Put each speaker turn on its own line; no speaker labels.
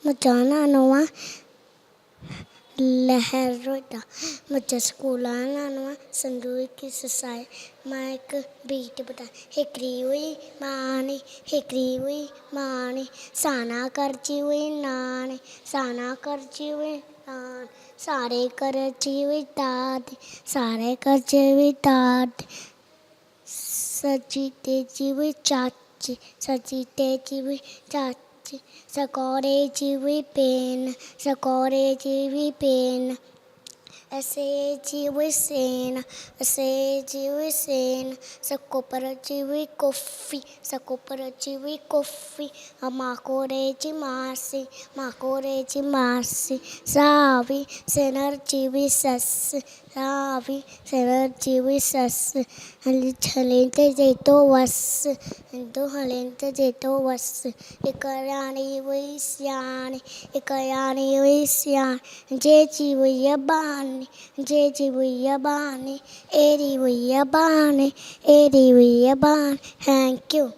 ਮਚਾਣਾ ਨਵਾਂ ਲਹਿਰ ਰੋਦਾ ਬੱਚਾ ਸਕੂਲਾਂ ਨਵਾਂ ਸੰਦੂਰ ਕਿਸ ਸਾਏ ਮੈਂ ਇੱਕ ਬੀਟ ਬਤਾ ਹਿਕਰੀ ਹੋਈ ਮਾਣੀ ਹਿਕਰੀ ਹੋਈ ਮਾਣੀ ਸਾਨਾ ਕਰਚੀ ਹੋਈ ਨਾਣੀ ਸਾਨਾ ਕਰਚੀ ਹੋਈ ਨਾਨ ਸਾਰੇ ਕਰਚੀ ਹੋਈ ਦਾਦ ਸਾਰੇ ਕਰਚੀ ਹੋਈ ਦਾਦ ਸੱਚੀ ਤੇਜੀ ਹੋਈ ਚਾਚੀ ਸੱਚੀ ਤੇਜੀ ਹੋਈ ਚਾਚੀ ਸਕੋਰੇ ਜੀ ਹੋਈ ਪੇਨ ਸਕੋਰੇ ਜੀ ਹੋਈ ਪੇਨ ਐਸੇ ਜੀ ਹੋਈ ਸੇਨ ਐਸੇ ਜੀ ਹੋਈ ਸੇਨ ਸਕੋ ਪਰ ਜੀ ਹੋਈ ਕੋਫੀ ਸਕੋ ਪਰ ਜੀ ਹੋਈ ਕੋਫੀ ਮਾਕੋਰੇ ਜੀ ਮਾਸੀ ਮਾਕੋਰੇ ਜੀ ਮਾਸੀ ਸਾਵੀ ਸੇਨਰ ਜੀ ਹੋਈ ਸੱਸ ਸਾਵੀ ਸੇਨਰ ਜੀ ਹੋਈ ਸੱਸ ਹਲੇਂਤੇ ਜੇਤੋ ਵਸ ਦੋ ਹਲੇਂਤੇ ਜੇਤੋ ਵਸ ਇੱਕ ਰਾਣੀ ਹੋਈ ਸਿਆਣੀ ਇੱਕ ਰਾਣੀ ਹੋਈ ਸਿਆਣੀ ਜੇ ਜੀ ਹੋਈ ਬਾਣੀ ਜੇ ਜੀ ਹੋਈ ਬਾਣੀ ਏਰੀ ਹੋਈ ਬਾਣੀ ਏਰੀ ਹੋਈ ਬਾਣੀ ਥੈਂਕ ਯੂ